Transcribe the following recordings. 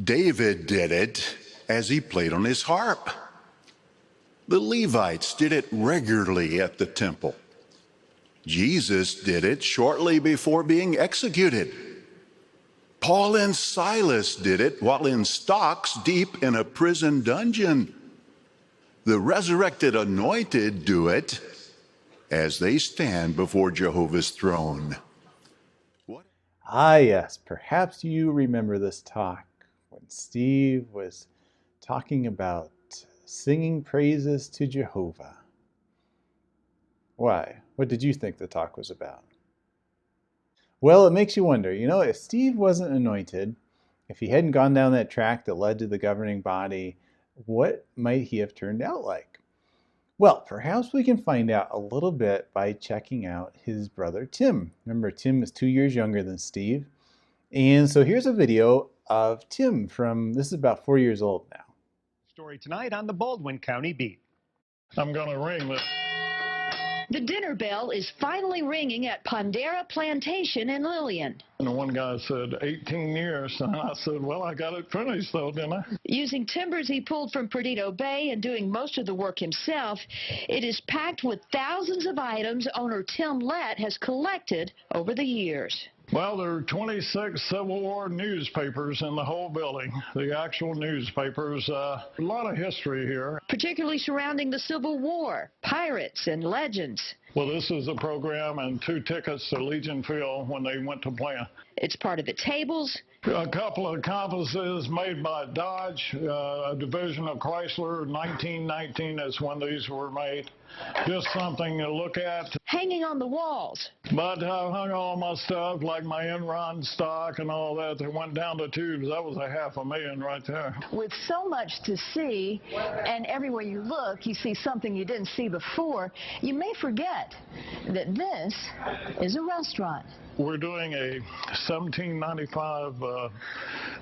David did it as he played on his harp. The Levites did it regularly at the temple. Jesus did it shortly before being executed. Paul and Silas did it while in stocks deep in a prison dungeon. The resurrected anointed do it as they stand before Jehovah's throne. Ah, yes, perhaps you remember this talk when Steve was talking about singing praises to Jehovah. Why? What did you think the talk was about? Well, it makes you wonder, if Steve wasn't anointed, if he hadn't gone down that track that led to the governing body, what might he have turned out like? Well, perhaps we can find out a little bit by checking out his brother Tim. Remember, Tim is 2 years younger than Steve. And so here's a video of Tim this is about 4 years old now. Story tonight on the Baldwin County Beat. I'm going to ring this. The dinner bell is finally ringing at Pondera Plantation in Lillian. And the one guy said 18 years, and I said, well, I got it finished though, didn't I? Using timbers he pulled from Perdido Bay and doing most of the work himself, it is packed with thousands of items owner Tim Lett has collected over the years. Well, there are 26 Civil War newspapers in the whole building, the actual newspapers. A lot of history here. Particularly surrounding the Civil War, pirates, and legends. Well, this is a program and 2 tickets to Legion Field when they went to play. It's part of the tables. A couple of compasses made by Dodge, a division of Chrysler. 1919 is when these were made. Just something to look at. Hanging on the walls. But I hung all my stuff, like my Enron stock and all that. They went down to tubes. That was $500,000 right there. With so much to see, and everywhere you look, you see something you didn't see before, you may forget that this is a restaurant. We're doing a $17.95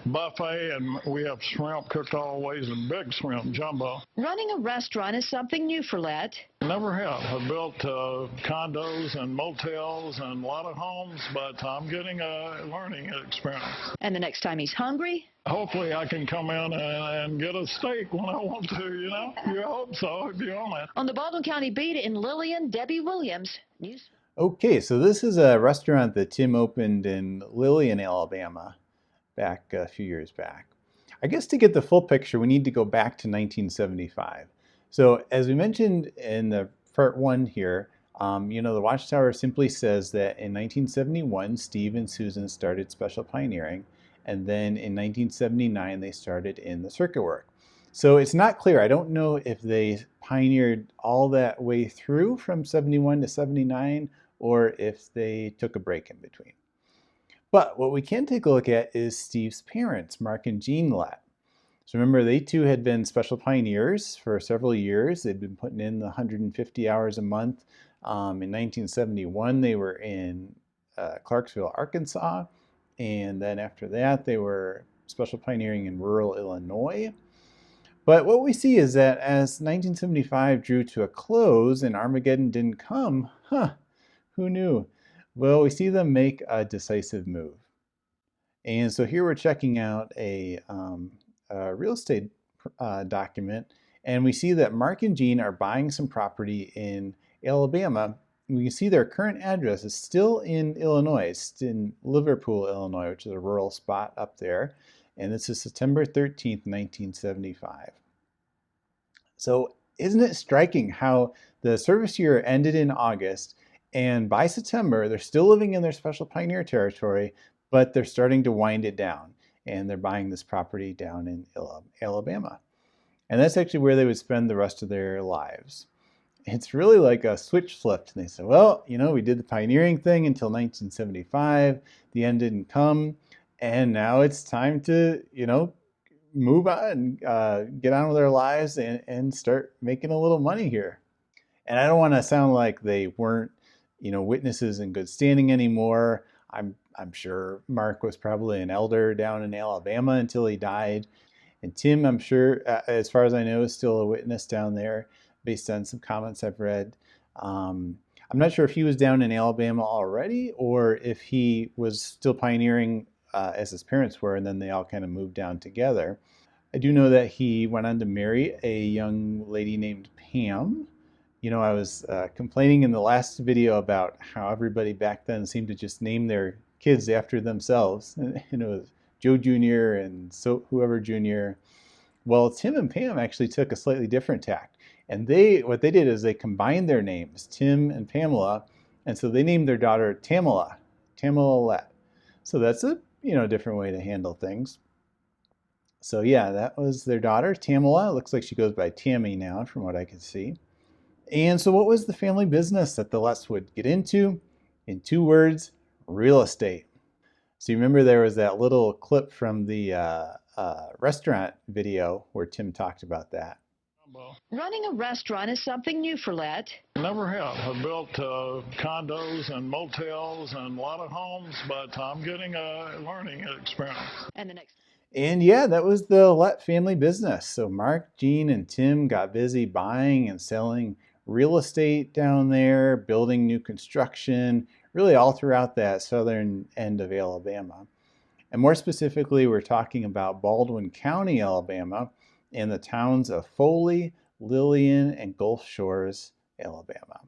buffet, and we have shrimp cooked all ways and big shrimp, jumbo. Running a restaurant is something new for Lett. Never have. I've built condos and motels and a lot of homes, but I'm getting a learning experience. And the next time he's hungry? Hopefully I can come in and get a steak when I want to, You hope so, if you own it. On the Baldwin County Beat in Lillian, Debbie Williams. News. Okay, so this is a restaurant that Tim opened in Lillian, Alabama, back a few years back. I guess to get the full picture, we need to go back to 1975. So as we mentioned in the part 1 here, the Watchtower simply says that in 1971, Steve and Susan started Special Pioneering, and then in 1979, they started in the circuit work. So it's not clear. I don't know if they pioneered all that way through from 71 to 79, or if they took a break in between. But what we can take a look at is Steve's parents, Mark and Jean Lett. So remember, they too had been special pioneers for several years. They'd been putting in the 150 hours a month. In 1971, they were in Clarksville, Arkansas. And then after that, they were special pioneering in rural Illinois. But what we see is that as 1975 drew to a close and Armageddon didn't come, who knew? Well, we see them make a decisive move. And so here we're checking out a real estate document, and we see that Mark and Jean are buying some property in Alabama. We can see their current address is still in Illinois. It's in Liverpool, Illinois, which is a rural spot up there. And this is September 13th, 1975. So isn't it striking how the service year ended in August, and by September, they're still living in their Special Pioneer territory, but they're starting to wind it down, and they're buying this property down in Alabama. And that's actually where they would spend the rest of their lives. It's really like a switch flipped. And they said, well, we did the pioneering thing until 1975. The end didn't come. And now it's time to, move on, get on with our lives and start making a little money here. And I don't want to sound like they weren't, witnesses in good standing anymore. I'm sure Mark was probably an elder down in Alabama until he died. And Tim, I'm sure, as far as I know, is still a witness down there based on some comments I've read. I'm not sure if he was down in Alabama already or if he was still pioneering as his parents were, and then they all kind of moved down together. I do know that he went on to marry a young lady named Pam. You know, I was complaining in the last video about how everybody back then seemed to just name their kids after themselves. And it was Joe Jr. and so whoever Jr. Well, Tim and Pam actually took a slightly different tack. And what they did is they combined their names, Tim and Pamela, and so they named their daughter Tamala Lett. So that's a different way to handle things. So yeah, that was their daughter, Tamala. It looks like she goes by Tammy now, from what I can see. And so what was the family business that the Letts would get into? In 2 words, real estate. So you remember there was that little clip from the restaurant video where Tim talked about that. Running a restaurant is something new for Lett. Never have. I built condos and motels and a lot of homes, but I'm getting a learning experience. And yeah, that was the Lett family business. So Mark, Gene, and Tim got busy buying and selling real estate down there, building new construction, really all throughout that southern end of Alabama. And more specifically, we're talking about Baldwin County, Alabama, and the towns of Foley, Lillian, and Gulf Shores, Alabama.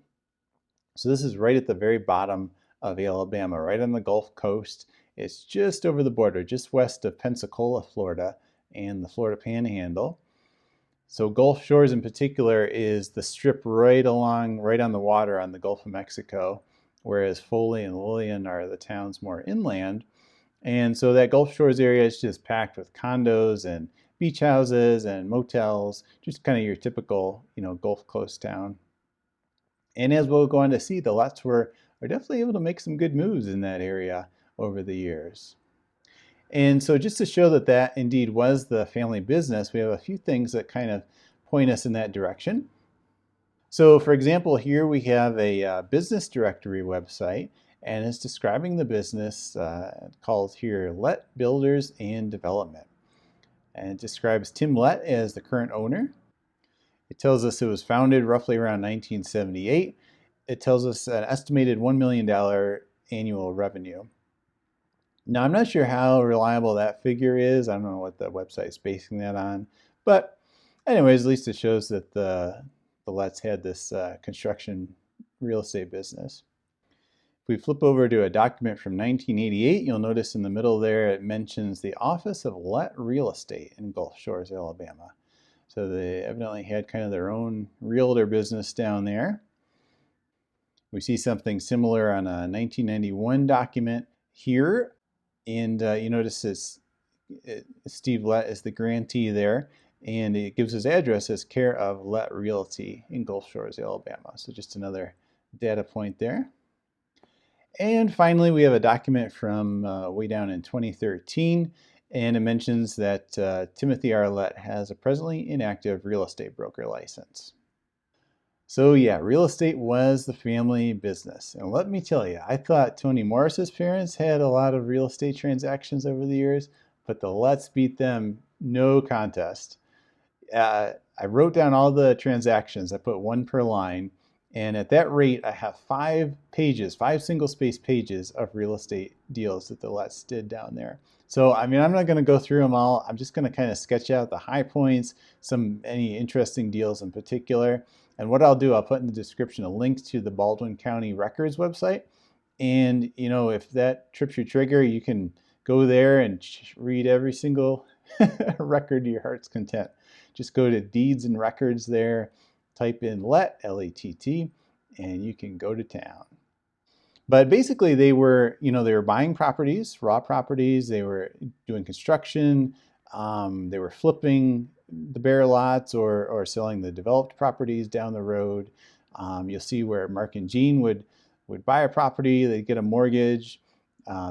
So this is right at the very bottom of Alabama, right on the Gulf Coast. It's just over the border, just west of Pensacola, Florida, and the Florida Panhandle. So Gulf Shores in particular is the strip right on the water on the Gulf of Mexico, whereas Foley and Lillian are the towns more inland. And so that Gulf Shores area is just packed with condos and beach houses and motels, just kind of your typical, Gulf Coast town. And as we'll go on to see, the Letts are definitely able to make some good moves in that area over the years. And so just to show that that indeed was the family business, we have a few things that kind of point us in that direction. So for example, here we have a business directory website, and it's describing the business called here Lett Builders and Development. And it describes Tim Lett as the current owner. It tells us it was founded roughly around 1978. It tells us an estimated $1 million annual revenue. Now, I'm not sure how reliable that figure is. I don't know what the website's basing that on. But anyways, at least it shows that the Letts had this construction real estate business. If we flip over to a document from 1988, you'll notice in the middle there it mentions the Office of Lett Real Estate in Gulf Shores, Alabama. So they evidently had kind of their own realtor business down there. We see something similar on a 1991 document here. And you notice Steve Lett is the grantee there. And it gives his address as care of Lett Realty in Gulf Shores, Alabama. So just another data point there. And finally, we have a document from way down in 2013, and it mentions that Timothy R. Lett has a presently inactive real estate broker license. So yeah, real estate was the family business. And let me tell you, I thought Toni Morris's parents had a lot of real estate transactions over the years, but the Letts beat them no contest. I wrote down all the transactions. I put 1 per line. And at that rate, I have 5 single-space pages of real estate deals that the Letts did down there. So, I mean, I'm not going to go through them all. I'm just going to kind of sketch out the high points, any interesting deals in particular. And what I'll do, I'll put in the description a link to the Baldwin County Records website. And, if that trips your trigger, you can go there and read every single record to your heart's content. Just go to Deeds and Records there. Type in Lett, L-E-T-T, and you can go to town. But basically they were buying properties, raw properties, they were doing construction, they were flipping the bare lots or selling the developed properties down the road. You'll see where Mark and Gene would buy a property, they'd get a mortgage,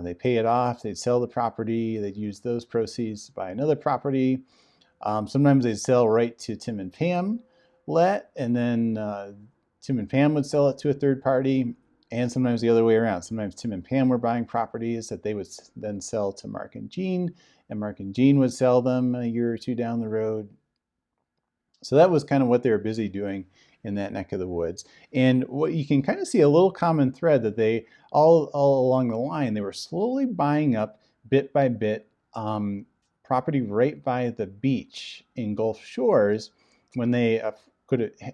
they'd pay it off, they'd sell the property, they'd use those proceeds to buy another property. Sometimes they'd sell right to Tim and Pam Lett, and then Tim and Pam would sell it to a third party, and sometimes the other way around. Sometimes Tim and Pam were buying properties that they would then sell to Mark and Gene, and Mark and Gene would sell them a year or two down the road. So that was kind of what they were busy doing in that neck of the woods. And what you can kind of see a little common thread that they all along the line, they were slowly buying up bit by bit property right by the beach in Gulf Shores. When they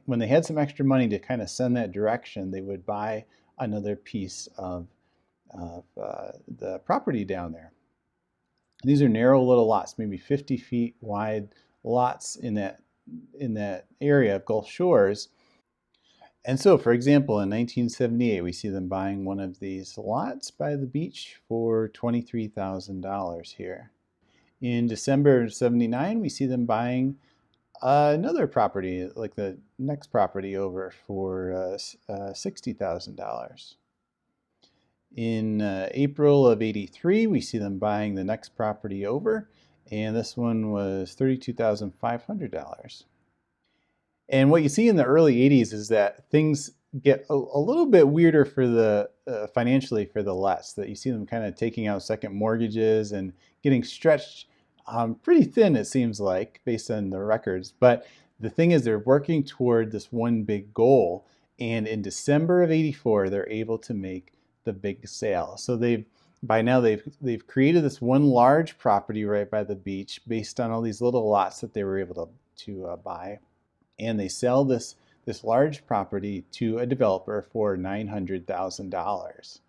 when they had some extra money to kind of send that direction, they would buy another piece of the property down there. These are narrow little lots, maybe 50 feet wide lots in that area of Gulf Shores. And so, for example, in 1978, we see them buying one of these lots by the beach for $23,000 here. In December of 79, we see them buying another property, like the next property over, for $60,000. In April of 83, we see them buying the next property over, and this one was $32,500. And what you see in the early 80s is that things get a little bit weirder for the financially for the Letts, that you see them kind of taking out second mortgages and getting stretched pretty thin, it seems like, based on the records. But the thing is, they're working toward this one big goal, and in December of 84, they're able to make the big sale. So by now they've created this one large property right by the beach based on all these little lots that they were able to buy, and they sell this large property to a developer for $900,000.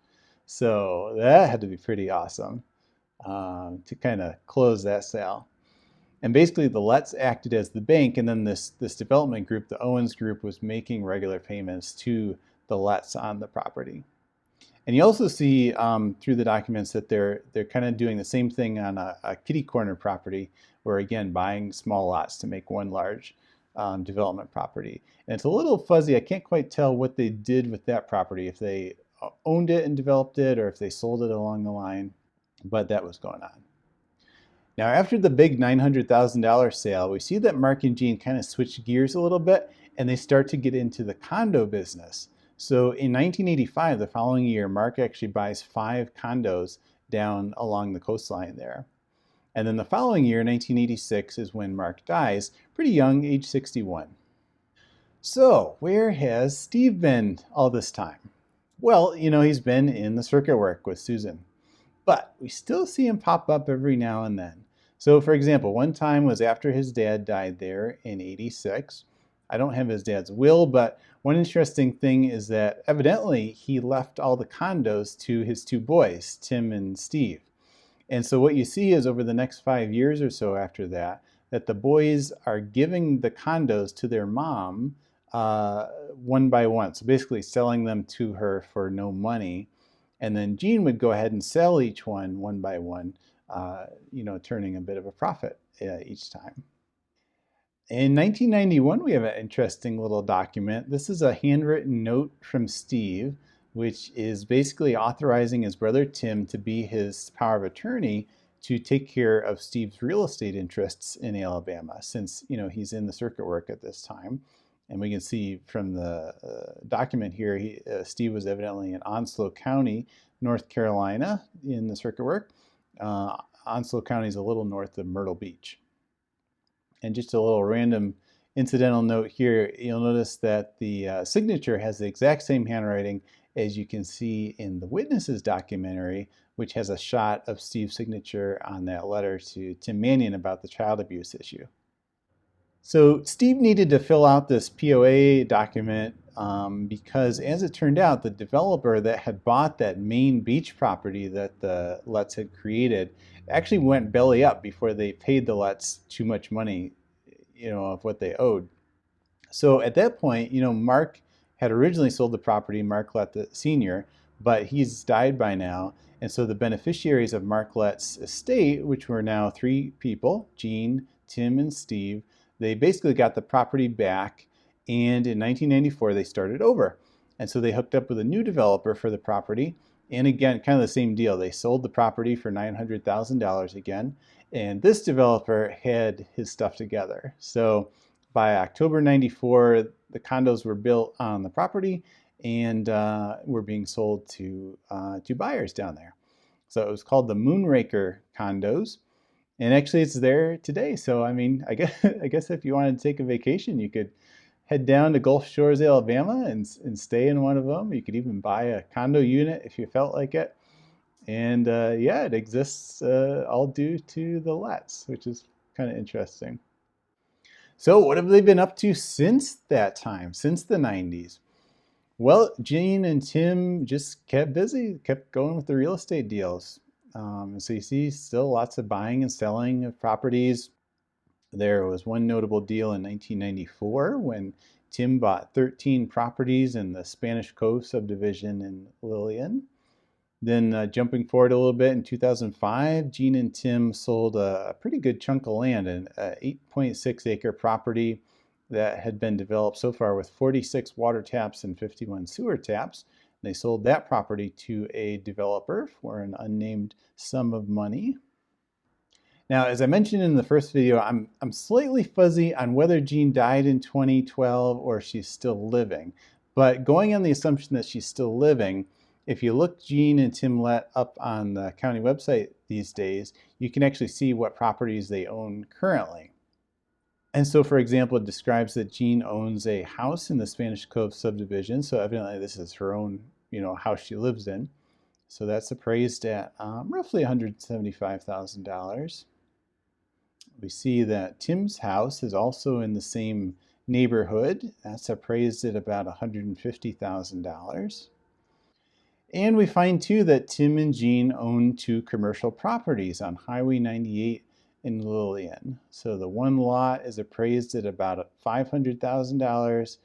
So that had to be pretty awesome to kind of close that sale. And basically the Letts acted as the bank, and then this development group, the Owens Group, was making regular payments to the Letts on the property. And you also see through the documents that they're kind of doing the same thing on a kitty corner property, where again buying small lots to make one large development property. And it's a little fuzzy. I can't quite tell what they did with that property, if they owned it and developed it, or if they sold it along the line, but that was going on. Now, after the big $900,000 sale, we see that Mark and Jean kind of switch gears a little bit, and they start to get into the condo business. So in 1985, the following year, Mark actually buys 5 condos down along the coastline there. And then the following year, 1986, is when Mark dies, pretty young, age 61. So where has Steve been all this time? Well, he's been in the circuit work with Susan, but we still see him pop up every now and then. So for example, one time was after his dad died there in 86. I don't have his dad's will, but one interesting thing is that evidently he left all the condos to his 2 boys, Tim and Steve. And so what you see is over the next 5 years or so after that the boys are giving the condos to their mom one by one. So basically selling them to her for no money. And then Jean would go ahead and sell each one by one, turning a bit of a profit each time. In 1991, we have an interesting little document. This is a handwritten note from Steve, which is basically authorizing his brother Tim to be his power of attorney to take care of Steve's real estate interests in Alabama, since he's in the circuit work at this time. And we can see from the document here, Steve was evidently in Onslow County, North Carolina, in the circuit work. Onslow County is a little north of Myrtle Beach. And just a little random incidental note here, you'll notice that the signature has the exact same handwriting as you can see in the Witnesses documentary, which has a shot of Steve's signature on that letter to Tim Mannion about the child abuse issue. So Steve needed to fill out this POA document because, as it turned out, the developer that had bought that main beach property that the Letts had created actually went belly up before they paid the Letts too much money, of what they owed. So at that point, Mark had originally sold the property, Mark Lett Sr., but he's died by now. And so the beneficiaries of Mark Lett's estate, which were now 3 people, Jean, Tim, and Steve, they basically got the property back, and in 1994 they started over. And so they hooked up with a new developer for the property, and again, kind of the same deal. They sold the property for $900,000 again, and this developer had his stuff together. So by October 94, the condos were built on the property and were being sold to buyers down there. So it was called the Moonraker condos. And actually it's there today. So, I mean, I guess if you wanted to take a vacation, you could head down to Gulf Shores, Alabama and stay in one of them. You could even buy a condo unit if you felt like it. And yeah, it exists all due to the Letts, which is kind of interesting. So what have they been up to since that time, since the 90s? Well, Gene and Tim just kept busy, kept going with the real estate deals. So you see still lots of buying and selling of properties. There was one notable deal in 1994 when Tim bought 13 properties in the Spanish Cove subdivision in Lillian. Then jumping forward a little bit, in 2005, Gene and Tim sold a pretty good chunk of land, an 8.6 acre property that had been developed so far with 46 water taps and 51 sewer taps. They sold that property to a developer for an unnamed sum of money. Now, as I mentioned in the first video, I'm slightly fuzzy on whether Gene died in 2012 or she's still living. But going on the assumption that she's still living, if you look Gene and Tim Lett up on the county website these days, you can actually see what properties they own currently. And so, for example, it describes that Gene owns a house in the Spanish Cove subdivision. So evidently this is her own, house she lives in. So that's appraised at roughly $175,000. We see that Tim's house is also in the same neighborhood. That's appraised at about $150,000. And we find too that Tim and Gene own 2 commercial properties on Highway 98 in Lillian. So the one lot is appraised at about $500,000.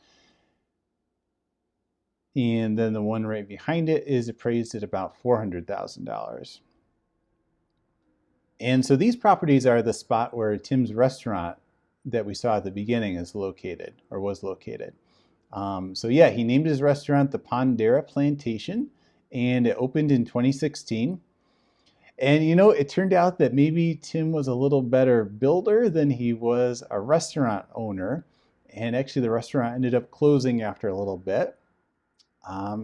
And then the one right behind it is appraised at about $400,000. And so these properties are the spot where Tim's restaurant that we saw at the beginning is located, or was located. So yeah, he named his restaurant the Pondera Plantation, and it opened in 2016. And it turned out that maybe Tim was a little better builder than he was a restaurant owner. And actually the restaurant ended up closing after a little bit.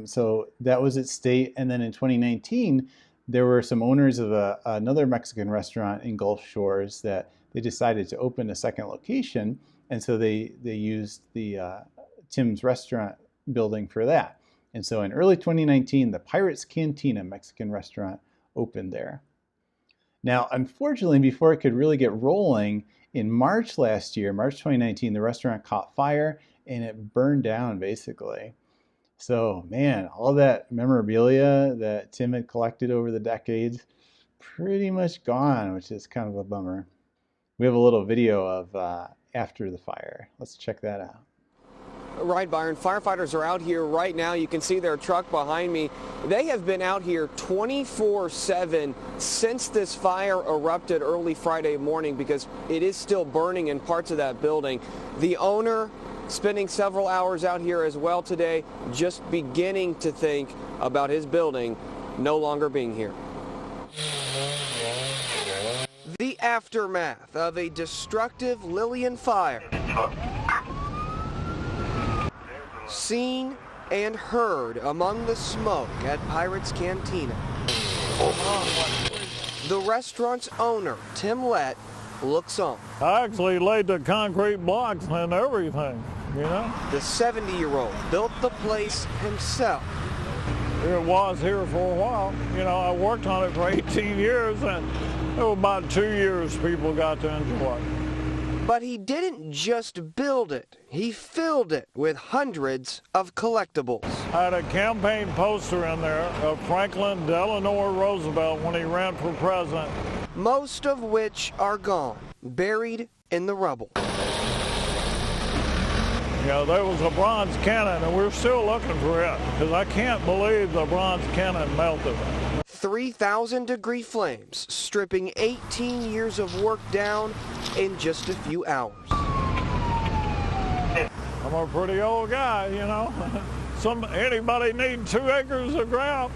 So that was its state. And then in 2019, there were some owners of another Mexican restaurant in Gulf Shores that they decided to open a second location. And so they used the Tim's restaurant building for that. And so in early 2019, the Pirates Cantina Mexican restaurant opened there. Now, unfortunately, before it could really get rolling, in March last year, March 2019, the restaurant caught fire and it burned down basically. So man, all that memorabilia that Tim had collected over the decades, pretty much gone, which is kind of a bummer. We have a little video of after the fire. Let's check that out. Right, Byron. Firefighters are out here right now. You can see their truck behind me. They have been out here 24/7 since this fire erupted early Friday morning because it is still burning in parts of that building. The owner spending several hours out here as well today, just beginning to think about his building no longer being here. The aftermath of a destructive Lillian fire. Seen and heard among the smoke at Pirates Cantina. The restaurant's owner, Tim Lett, looks on. I actually laid the concrete blocks and everything, The 70-year-old built the place himself. It was here for a while. I worked on it for 18 years, and it was about 2 years people got to enjoy it. But he didn't just build it, he filled it with hundreds of collectibles. I had a campaign poster in there of Franklin Delano Roosevelt when he ran for president. Most of which are gone, buried in the rubble. There was a bronze cannon, and we're still looking for it, because I can't believe the bronze cannon melted. 3,000-degree flames, stripping 18 years of work down in just a few hours. I'm a pretty old guy, Anybody need 2 acres of ground,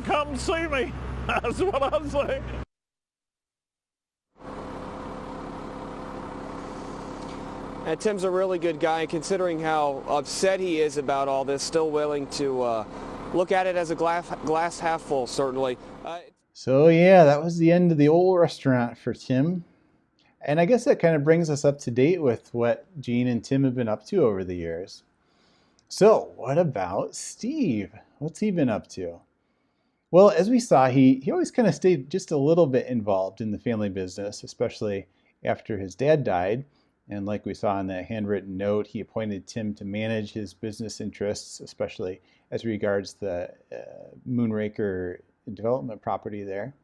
come see me. That's what I say. And Tim's a really good guy, considering how upset he is about all this, still willing to look at it as a glass half full, certainly. So yeah, that was the end of the old restaurant for Tim. And I guess that kind of brings us up to date with what Gene and Tim have been up to over the years. So what about Steve? What's he been up to? Well, as we saw, he always kind of stayed just a little bit involved in the family business, especially after his dad died. And like we saw in that handwritten note, he appointed Tim to manage his business interests, especially as regards the Moonraker development property there.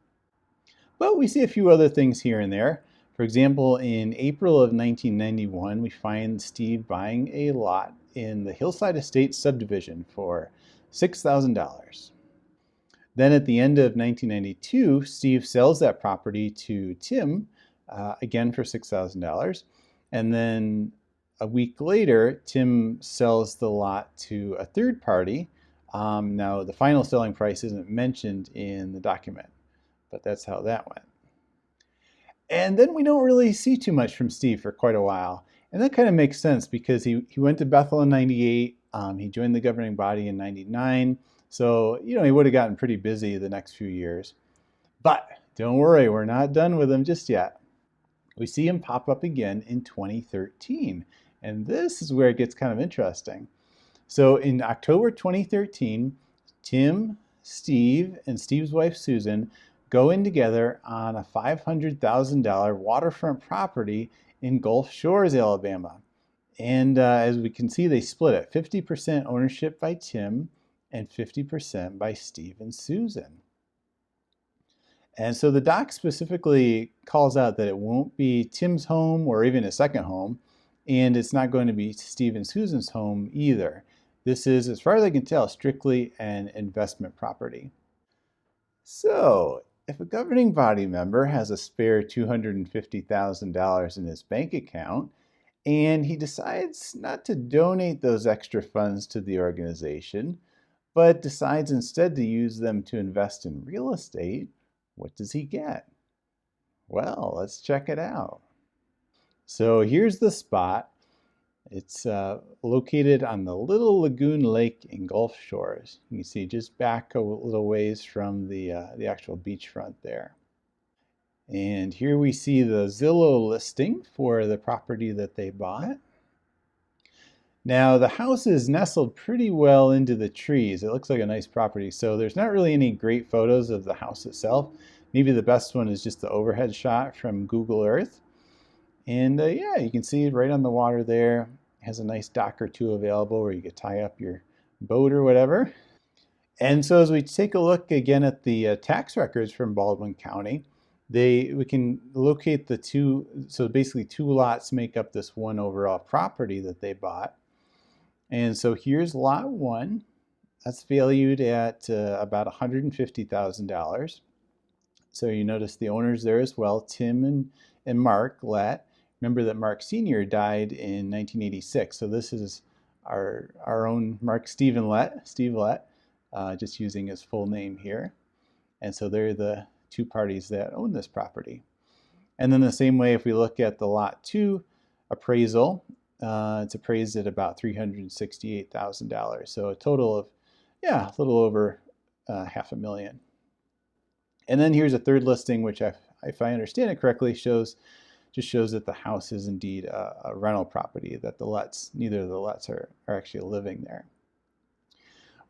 But we see a few other things here and there. For example, in April of 1991, we find Steve buying a lot in the Hillside Estates subdivision for $6,000. Then at the end of 1992, Steve sells that property to Tim, again for $6,000. And then a week later, Tim sells the lot to a third party. Now, the final selling price isn't mentioned in the document, but that's how that went. And then we don't really see too much from Steve for quite a while. And that kind of makes sense because he went to Bethel in 98. He joined the governing body in 99. So, he would have gotten pretty busy the next few years. But don't worry, we're not done with him just yet. We see him pop up again in 2013. And this is where it gets kind of interesting. So in October 2013, Tim, Steve, and Steve's wife Susan go in together on a $500,000 waterfront property in Gulf Shores, Alabama. And as we can see, they split it, 50% ownership by Tim and 50% by Steve and Susan. And so the doc specifically calls out that it won't be Tim's home or even a second home, and it's not going to be Steve and Susan's home either. This is, as far as I can tell, strictly an investment property. So, if a governing body member has a spare $250,000 in his bank account, and he decides not to donate those extra funds to the organization, but decides instead to use them to invest in real estate, what does he get? Well, let's check it out. So here's the spot. It's located on the Little Lagoon Lake in Gulf Shores. You can see just back a little ways from the actual beachfront there. And here we see the Zillow listing for the property that they bought. Now the house is nestled pretty well into the trees. It looks like a nice property. So there's not really any great photos of the house itself. Maybe the best one is just the overhead shot from Google Earth. And yeah, you can see right on the water there. It has a nice dock or two available where you could tie up your boat or whatever. And so as we take a look again at the tax records from Baldwin County, we can locate the two, so basically two lots make up this one overall property that they bought. And so here's lot one. That's valued at about $150,000. So you notice the owners there as well, Tim and Mark Lett. Remember that Mark Sr. died in 1986. So this is our own Mark Stephen Lett, Steve Lett, just using his full name here. And so they're the two parties that own this property. And then the same way, if we look at the lot two appraisal, it's appraised at about $368,000. So a total of, yeah, a little over $500,000. And then here's a third listing, which if I understand it correctly, just shows that the house is indeed a rental property, that neither of the Letts are actually living there.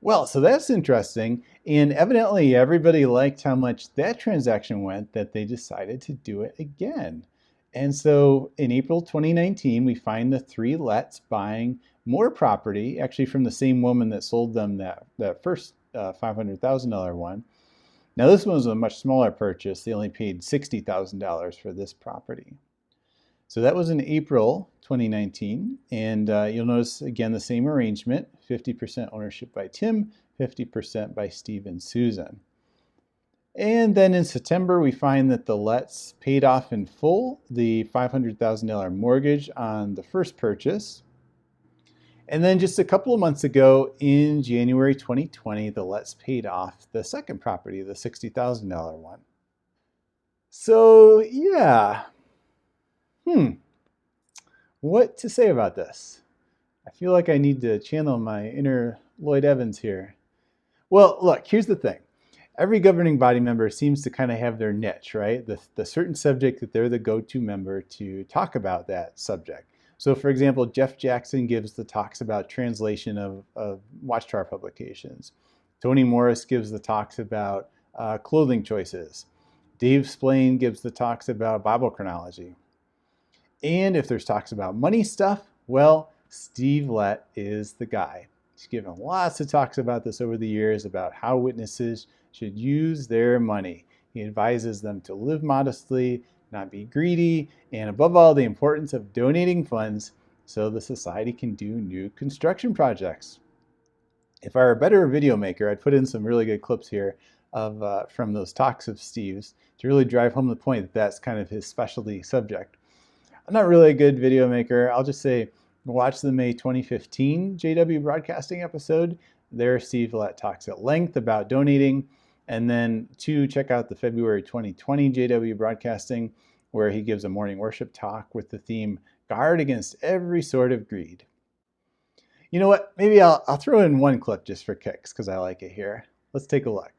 Well, so that's interesting. And evidently everybody liked how much that transaction went that they decided to do it again. And so in April 2019, we find the three Letts buying more property, actually from the same woman that sold them that first $500,000 one. Now this one was a much smaller purchase. They only paid $60,000 for this property. So that was in April 2019. And you'll notice again the same arrangement, 50% ownership by Tim, 50% by Steve and Susan. And then in September, we find that the Letts paid off in full the $500,000 mortgage on the first purchase. And then just a couple of months ago, in January 2020, the Letts paid off the second property, the $60,000 one. So yeah, what to say about this? I feel like I need to channel my inner Lloyd Evans here. Well, look, here's the thing. every governing body member seems to kind of have their niche, right? The certain subject that they're the go-to member to talk about that subject. So for example, Jeff Jackson gives the talks about translation of Watchtower publications. Tony Morris gives the talks about clothing choices. Dave Splain gives the talks about Bible chronology. And if there's talks about money stuff, well, Steve Lett is the guy. He's given lots of talks about this over the years, about how witnesses should use their money. He advises them to live modestly, not be greedy, and above all, the importance of donating funds so the society can do new construction projects. If I were a better video maker, I'd put in some really good clips here of from those talks of Steve's to really drive home the point that that's kind of his specialty subject. I'm not really a good video maker. I'll just say, watch the May 2015 JW Broadcasting episode. There, Steve Lett talks at length about donating. And then 2, check out the February 2020 JW Broadcasting, where he gives a morning worship talk with the theme, Guard Against Every Sort of Greed. You know what? Maybe I'll throw in one clip just for kicks because I like it here. Let's take a look.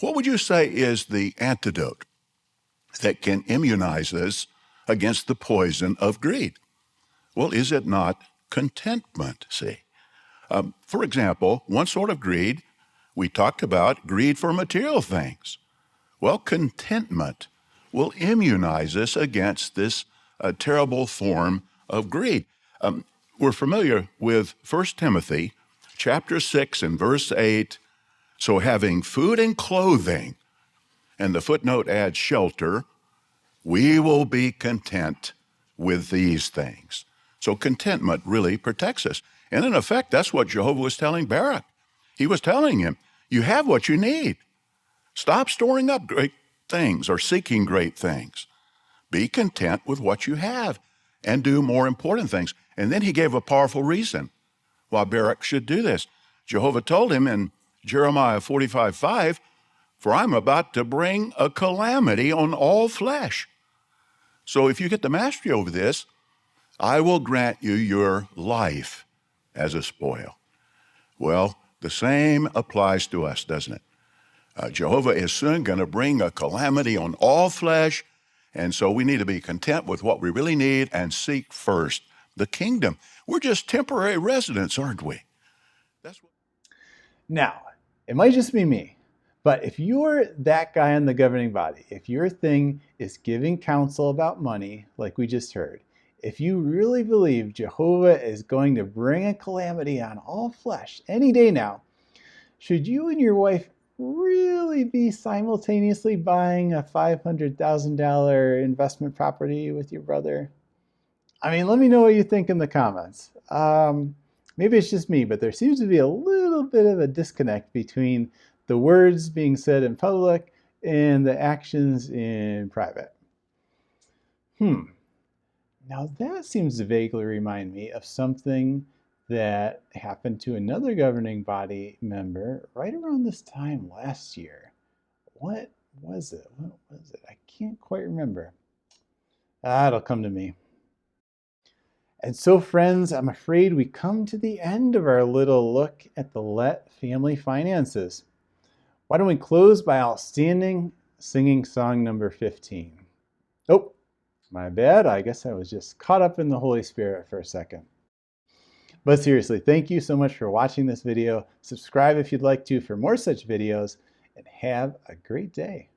What would you say is the antidote that can immunize us against the poison of greed? Well, is it not contentment, see? For example, one sort of greed, we talked about greed for material things. Well, contentment will immunize us against this terrible form of greed. We're familiar with 1 Timothy chapter 6 and verse 8. So having food and clothing, and the footnote adds shelter, we will be content with these things. So contentment really protects us. And in effect, that's what Jehovah was telling Barak. He was telling him, you have what you need. Stop storing up great things or seeking great things. Be content with what you have and do more important things. And then he gave a powerful reason why Barak should do this. Jehovah told him in Jeremiah 45:5, for I'm about to bring a calamity on all flesh. So if you get the mastery over this, I will grant you your life as a spoil. Well, the same applies to us, doesn't it? Jehovah is soon going to bring a calamity on all flesh, and so we need to be content with what we really need and seek first the kingdom. We're just temporary residents, aren't we? That's what. Now, it might just be me, but if you're that guy in the governing body, if your thing is giving counsel about money, like we just heard, if you really believe Jehovah is going to bring a calamity on all flesh any day now, should you and your wife really be simultaneously buying a $500,000 investment property with your brother? I mean, let me know what you think in the comments. Maybe it's just me, but there seems to be a little bit of a disconnect between the words being said in public and the actions in private. Now that seems to vaguely remind me of something that happened to another governing body member right around this time last year. What was it? I can't quite remember. It'll come to me. And so, friends, I'm afraid we come to the end of our little look at the Lett family finances. Why don't we close by all standing, singing song number 15. Oh, my bad. I guess I was just caught up in the Holy Spirit for a second. But seriously, thank you so much for watching this video. Subscribe if you'd like to for more such videos, and have a great day.